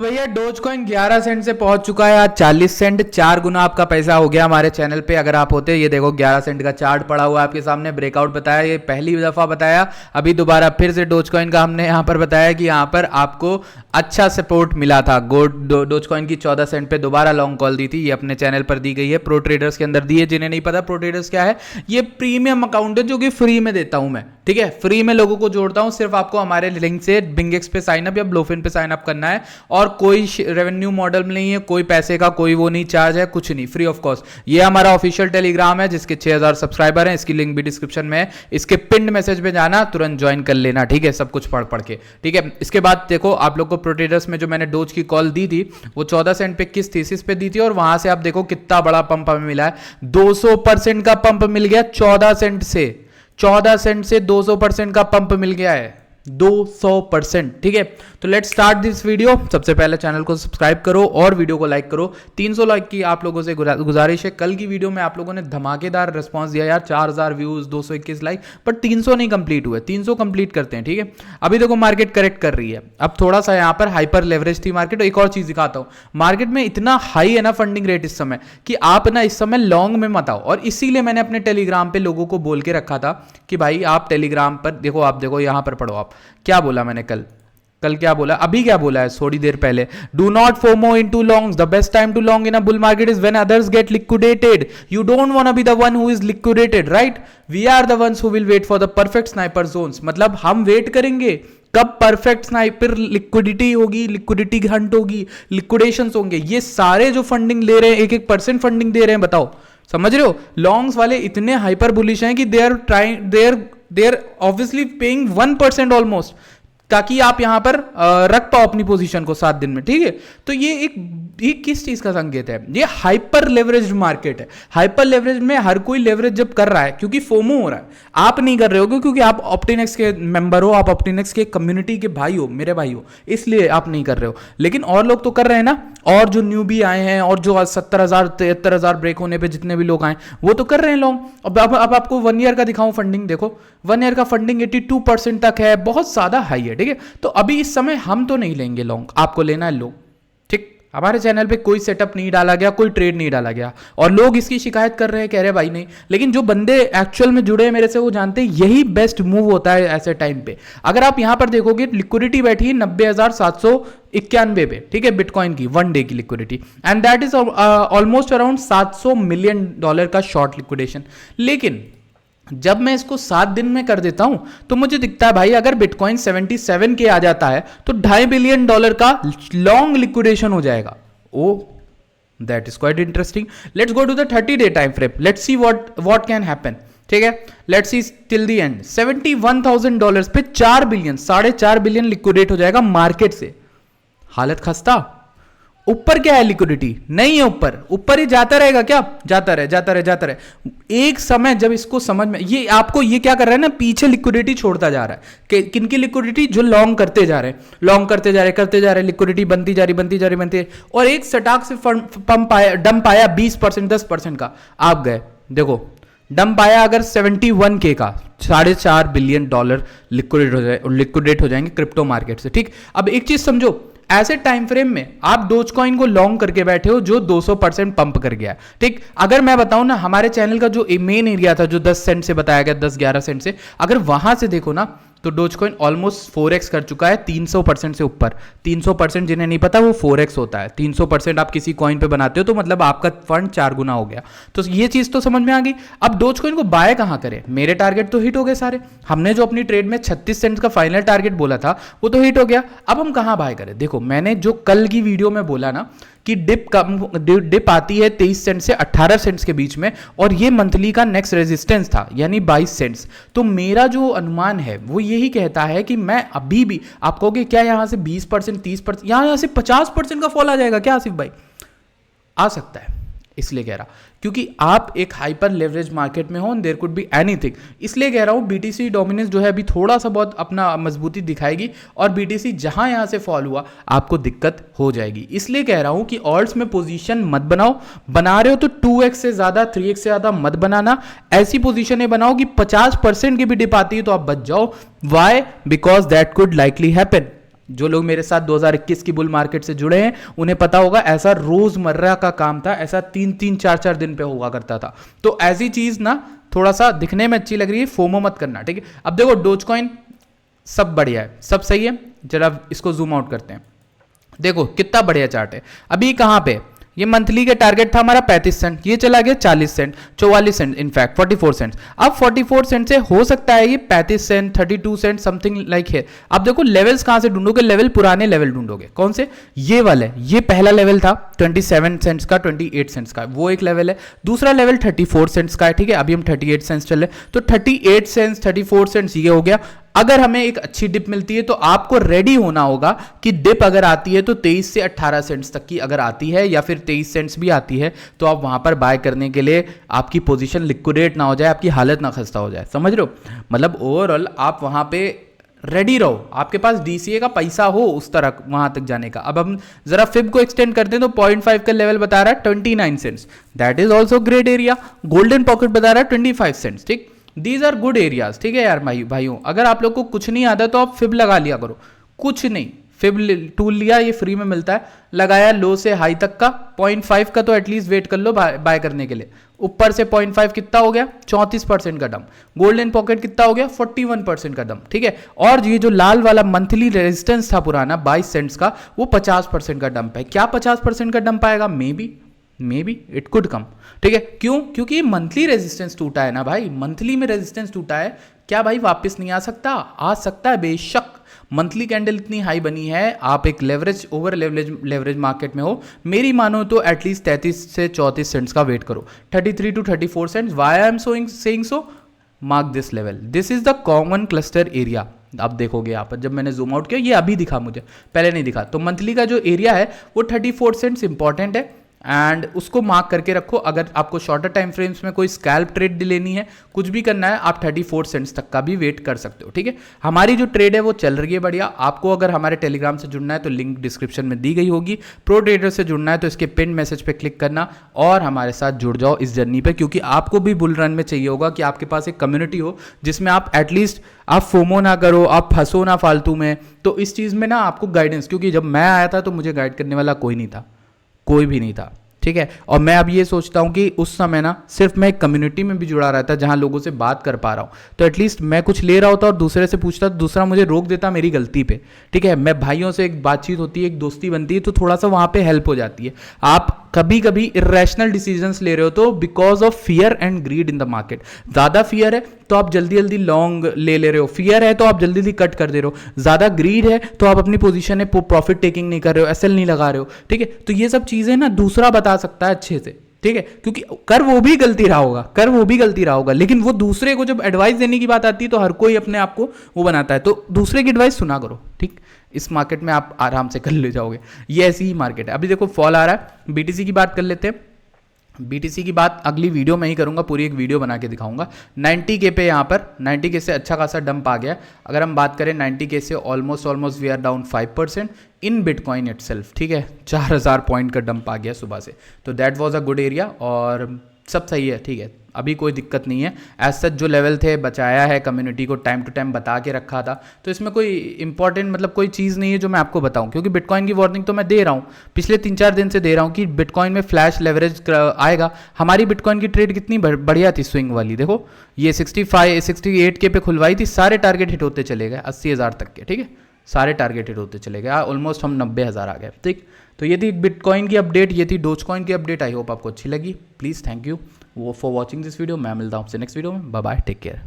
भैया dose coin 11 Saint से पहुंच चुका है आज 40 सेंट। 4 गुना आपका पैसा हो गया हमारे चैनल पे अगर आप होते। ये देखो 11 सेंट का चार्ट पड़ा हुआ है आपके सामने। ब्रेकआउट बताया, ये पहली दफा बताया। अभी दोबारा फिर से डोज कॉइन का हमने यहाँ पर बताया कि यहाँ पर आपको अच्छा सपोर्ट मिला था। डोज कॉइन की 14 सेंट पे दोबारा लॉन्ग कॉल दी थी। ये अपने चैनल पर दी गई है, प्रो ट्रेडर्स के अंदर दी है। जिन्हें नहीं पता प्रो ट्रेडर्स क्या है, ये प्रीमियम अकाउंट है जो कि फ्री में देता हूं मैं। ठीक है, फ्री में लोगों को जोड़ता हूं। सिर्फ आपको हमारे लिंक से बिंगेक्स पे साइन अप या ब्लोफिन पे साइन अप करना है और कोई रेवेन्यू मॉडल नहीं है, कोई पैसे का कोई वो नहीं चार्ज है, कुछ नहीं, फ्री ऑफ कॉस्ट। ये हमारा ऑफिशियल टेलीग्राम है जिसके 6000 सब्सक्राइबर हैं। इसकी लिंक भी डिस्क्रिप्शन में है। इसके पिन्ड मैसेज पे जाना, तुरंत ज्वाइन कर लेना। ठीक है, सब कुछ पढ़ के। ठीक है, इसके बाद देखो आप लोग को प्रो ट्रेडर्स में जो मैंने डोज की कॉल दी थी वो 14 सेंट पे किस थीसिस पे दी थी और वहां से आप देखो कितना बड़ा पंप हमें मिला है। 200% का पंप मिल गया 14 सेंट से। 14 सेंट से 200% का पंप मिल गया है, 200%। ठीक है, तो लेट्स स्टार्ट दिस वीडियो। सबसे पहले चैनल को सब्सक्राइब करो और वीडियो को लाइक करो। 300 लाइक की आप लोगों से गुजारिश है। कल की वीडियो में आप लोगों ने धमाकेदार रिस्पांस दिया यार, 4000 व्यूज, 221 लाइक, बट 300 नहीं कंप्लीट हुए। 300 कंप्लीट करते हैं। ठीक है, अभी देखो मार्केट करेक्ट कर रही है। अब थोड़ा सा यहाँ पर हाइपर लेवरेज थी मार्केट। एक और चीज दिखाता हूँ, मार्केट में इतना हाई है ना फंडिंग रेट इस समय कि आप ना इस समय लॉन्ग में मत आओ। और इसीलिए मैंने अपने टेलीग्राम पे लोगों को बोल के रखा था कि भाई आप टेलीग्राम पर देखो, आप देखो यहाँ पर पढ़ो। आप क्या बोला मैंने कल क्या बोला, अभी क्या बोला है थोड़ी देर पहले? Do not FOMO into longs, the best time to long in a bull market is when others get liquidated. You don't want to be the one who is liquidated, right? We are the ones who will wait for the perfect sniper zones. मतलब हम wait करेंगे कब perfect sniper liquidity होगी, liquidity hunt होगी, liquidations होंगे। ये सारे जो फंडिंग ले रहे हैं, 1-1% फंडिंग दे रहे हैं, बताओ, समझ रहे हो? लॉन्ग्स वाले इतने हाइपर बुलिश हैं कि they are obviously paying 1% almost, ताकि आप यहां पर रख पाओ अपनी पोजीशन को 7 दिन में। ठीक है, तो ये किस चीज का संकेत है? ये हाइपर लेवरेज मार्केट है। हाइपर लेवरेज में हर कोई लेवरेज जब कर रहा है क्योंकि फोमो हो रहा है। आप नहीं कर रहे हो क्योंकि आप ऑप्टिनेक्स के मेंबर हो, आप ऑप्टिनेक्स के कम्युनिटी के भाई हो, मेरे भाई हो, इसलिए आप नहीं कर रहे हो। लेकिन और लोग तो कर रहे हैं ना। और जो न्यूबी आए हैं और जो 70,000 73,000 ब्रेक होने पे जितने भी लोग आए वो तो कर रहे हैं लॉन्ग। अब आपको 1 ईयर का दिखाऊं फंडिंग, देखो 1 ईयर का फंडिंग 82% तक है, बहुत ज्यादा हाई है। ठीक है, तो अभी इस समय हम तो नहीं लेंगे लॉन्ग, आपको लेना है लो। ठीक, हमारे चैनल पे कोई सेटअप नहीं डाला गया, कोई ट्रेड नहीं डाला गया और लोग इसकी शिकायत कर रहे हैं, कह रहे भाई नहीं। लेकिन जो बंदे एक्चुअल में जुड़े हैं मेरे से वो जानते हैं यही बेस्ट मूव होता है ऐसे टाइम पे। अगर आप यहां पर देखोगे लिक्विडिटी बैठी है 90,791 पे। ठीक है, बिटकॉइन की 1 डे की liquidity, and that is almost around $700 million का शॉर्ट लिक्विडेशन। लेकिन जब मैं इसको 7 दिन में कर देता हूं तो मुझे दिखता है भाई अगर बिटकॉइन 77 के आ जाता है तो $2.5 बिलियन का लॉन्ग लिक्विडेशन हो जाएगा। Oh, that is quite interesting. Let's go to the 30-day time frame, let's see what can happen. ठीक है, let's see till the end. $71,000 पे 4 बिलियन, 4.5 बिलियन लिक्विडेट हो जाएगा मार्केट से। हालत खस्ता। ऊपर क्या है? लिक्विडिटी नहीं है। ऊपर ही जाता रहेगा क्या? जाता रहे। एक समय जब इसको समझ में, ये आपको ये क्या कर रहा है ना, पीछे लिक्विडिटी छोड़ता जा रहा है। किनकी लिक्विडिटी? जो लॉन्ग करते जा रहे हैं, लिक्विडिटी बनती जा रही और एक सटाक से डंप आया 20%, 10% का, आप गए। देखो डंप आया अगर 71K का, $4.5 बिलियन लिक्विडेट हो जाएंगे क्रिप्टो मार्केट से। ठीक, अब एक चीज समझो, ऐसे टाइम फ्रेम में आप डोज कॉइन को लॉन्ग करके बैठे हो जो 200% पंप कर गया। ठीक, अगर मैं बताऊं ना, हमारे चैनल का जो मेन एरिया था जो 10 सेंट से बताया गया, 10-11 सेंट से, अगर वहां से देखो ना तो डोज कॉइन ऑलमोस्ट 4x कर चुका है, 300% से ऊपर। 300% जिन्हें नहीं पता वो 4x होता है। 300% आप किसी कॉइन पे बनाते हो तो मतलब आपका फंड 4 गुना हो गया। तो ये चीज तो समझ में आ गई। अब डोज कॉइन को बाय कहां करें? मेरे टारगेट तो हिट हो गए सारे। हमने जो अपनी ट्रेड में 36 सेंट का फाइनल टारगेट बोला था वो तो हिट हो गया। अब हम कहां बाय करें? देखो मैंने जो कल की वीडियो में बोला ना कि डिप आती है 23 सेंट से 18 सेंट्स के बीच में और ये मंथली का नेक्स्ट रेजिस्टेंस था यानी 22 सेंट्स। तो मेरा जो अनुमान है वो यही कहता है कि मैं अभी भी, आप कहोगे क्या यहां से 20%, 30%, यहां से 50% का फॉल आ जाएगा क्या आसिफ भाई? आ सकता है, इसलिए कह रहा क्योंकि आप एक हाइपर लेवरेज मार्केट में हो, देयर कुड बी एनीथिंग। इसलिए कह रहा हूं बीटीसी डोमिनेंस जो है अभी थोड़ा सा बहुत अपना मजबूती दिखाएगी और बीटीसी जहां यहां से फॉल हुआ आपको दिक्कत हो जाएगी। इसलिए कह रहा हूं कि ऑल्ट्स में पोजीशन मत बनाओ, बना रहे हो तो 2x से ज्यादा 3x से ज्यादा मत बनाना। ऐसी पोजीशन बनाओ कि 50% की भी डिप आती है तो आप बच जाओ। Why? Because that could likely happen. जो लोग मेरे साथ 2021 की बुल मार्केट से जुड़े हैं उन्हें पता होगा, ऐसा रोजमर्रा का काम था, ऐसा 3-3 4-4 दिन पे हुआ करता था। तो ऐसी चीज ना थोड़ा सा दिखने में अच्छी लग रही है, फोमो मत करना, ठीक है। अब देखो डोज कॉइन सब बढ़िया है, सब सही है। जरा इसको जूम आउट करते हैं, देखो कितना बढ़िया चार्ट है। अभी कहां पे ये मंथली का टारगेट था हमारा 35 सेंट, ये चला गया 40 सेंट, 44 सेंट, इनफैक्ट 44 सेंट। अब 44 सेंट से हो सकता है ये 35 सेंट, 32 सेंट समथिंग लाइक है। अब देखो लेवल्स कहां से ढूंढोगे, लेवल पुराने लेवल ढूंढोगे, कौन से, ये वाले, ये पहला लेवल था 27 सेंट्स का, 28 सेंट्स का, वो एक लेवल है। दूसरा लेवल 34 सेंट्स का है, ठीक है, अभी हम 38 सेंट्स चल रहे, तो 38 सेंट्स 34 सेंट्स ये हो गया। अगर हमें एक अच्छी डिप मिलती है तो आपको रेडी होना होगा कि डिप अगर आती है तो 23 से 18 सेंट्स तक की अगर आती है, या फिर 23 सेंट्स भी आती है, तो आप वहां पर बाय करने के लिए आपकी पोजीशन लिक्विडेट ना हो जाए, आपकी हालत ना खस्ता हो जाए, समझ रहे हो। मतलब ओवरऑल आप वहां पे रेडी रहो, आपके पास डीसीए का पैसा हो उस तरह वहां तक जाने का। अब हम जरा फिब को एक्सटेंड करते हैं तो 0.5 का लेवल बता रहा है 29 cents, that is also great area. Golden pocket बता रहा है 25 सेंट्स, ठीक। दीज आर गुड एरियाज, ठीक है यार भाइयों। अगर आप लोग को कुछ नहीं आता तो आप फिब लगा लिया करो, कुछ नहीं, फिब टूल लिया, ये फ्री में मिलता है, लगाया लो से हाई तक का, 0.5 का तो एटलीस्ट वेट कर लो बाय करने के लिए। ऊपर से 0.5 कितना हो गया, 34% का डम। गोल्डन पॉकेट कितना हो गया, 41% का डम, ठीक है। और ये जो लाल वाला मंथली रेजिस्टेंस था पुराना 22 सेंट्स का, वो 50% का डंप है। क्या 50% का डंप आएगा, may be it could come, ठीक है। क्यों, क्योंकि ये मंथली रेजिस्टेंस टूटा है ना भाई, मंथली में रेजिस्टेंस टूटा है, क्या भाई वापस नहीं आ सकता, आ सकता है बेशक। मंथली कैंडल इतनी हाई बनी है, आप एक लेवरेज ओवर लेवरेज मार्केट में हो, मेरी मानो तो एटलीस्ट 33 से 34 सेंट्स का वेट करो, 33 to 34 cents. Why I am saying so, mark this level, this is the common cluster area. आप देखोगे यहाँ पर जब मैंने जूम आउट किया, ये अभी दिखा मुझे, पहले नहीं दिखा। तो मंथली का जो एरिया है वो 34 सेंट्स इंपॉर्टेंट है, एंड उसको मार्क करके रखो। अगर आपको शॉर्टर टाइम फ्रेम्स में कोई स्कैल्प ट्रेड लेनी है, कुछ भी करना है, आप 34 सेंट्स तक का भी वेट कर सकते हो, ठीक है। हमारी जो ट्रेड है वो चल रही है बढ़िया। आपको अगर हमारे टेलीग्राम से जुड़ना है तो लिंक डिस्क्रिप्शन में दी गई होगी। प्रो ट्रेडर से जुड़ना है तो इसके पिन मैसेज पे क्लिक करना और हमारे साथ जुड़ जाओ इस जर्नी पे, क्योंकि आपको भी बुल रन में चाहिए होगा कि आपके पास एक कम्युनिटी हो जिसमें आप एटलीस्ट आप फोमो ना करो, आप फंसो ना फालतू में। तो इस चीज़ में ना आपको गाइडेंस, क्योंकि जब मैं आया था तो मुझे गाइड करने वाला कोई नहीं था, कोई भी नहीं था, ठीक है। और मैं अब ये सोचता हूँ कि उस समय ना सिर्फ मैं एक कम्युनिटी में भी जुड़ा रहता जहां लोगों से बात कर पा रहा हूँ, तो एटलीस्ट मैं कुछ ले रहा होता और दूसरे से पूछता तो दूसरा मुझे रोक देता मेरी गलती पे, ठीक है। मैं भाइयों से एक बातचीत होती है, एक दोस्ती बनती है, तो थोड़ा सा वहां पे हेल्प हो जाती है। आप कभी कभी इरेशनल डिसीजंस ले रहे हो तो because of fear and greed in the market. ज्यादा फियर है तो आप जल्दी जल्दी लॉन्ग ले रहे हो, फियर है तो आप जल्दी जल्दी कट कर दे रहे हो, ज्यादा ग्रीड है तो आप अपनी पोजीशन में प्रॉफिट टेकिंग नहीं कर रहे हो, एसएल नहीं लगा रहे हो, ठीक है। तो ये सब चीजें ना दूसरा बता सकता है अच्छे से, ठीक है, क्योंकि कर वो भी गलती रहा होगा, लेकिन वो दूसरे को जब एडवाइस देने की बात आती है तो हर कोई अपने आप को वो बनाता है, तो दूसरे की एडवाइस सुना करो, ठीक। इस मार्केट में आप आराम से कर ले जाओगे, ये ऐसी ही मार्केट है। अभी देखो फॉल आ रहा है, बीटीसी की बात कर लेते हैं। बीटीसी की बात अगली वीडियो में ही करूंगा, पूरी एक वीडियो बना के दिखाऊंगा। 90K पे यहाँ पर 90K से अच्छा खासा डंप आ गया। अगर हम बात करें 90K से almost we are down 5% in bitcoin itself, ठीक है। 4000 पॉइंट का डंप आ गया सुबह से, तो that was a good area और सब सही है, ठीक है, अभी कोई दिक्कत नहीं है। एज सच जो लेवल थे बचाया है, कम्युनिटी को टाइम टू टाइम बता के रखा था, तो इसमें कोई इंपॉर्टेंट मतलब कोई चीज़ नहीं है जो मैं आपको बताऊं, क्योंकि बिटकॉइन की वार्निंग तो मैं दे रहा हूं, पिछले 3-4 दिन से दे रहा हूं कि बिटकॉइन में फ्लैश लेवरेज आएगा। हमारी बिटकॉइन की ट्रेड कितनी बढ़िया थी, स्विंग वाली, देखो ये 68K पे खुलवाई थी, सारे टारगेट हिट होते चले गए 80,000 तक के, ठीक है, सारे टारगेट हिट होते चले गए, ऑलमोस्ट हम 90,000 आ गए, ठीक। तो ये थी बिटकॉइन की अपडेट, ये थी डोजकॉइन की अपडेट। आई होप आपको अच्छी लगी। Please thank you for watching this video. मैं मिलता हूँ आपसे नेक्स्ट वीडियो में। Bye bye, take care.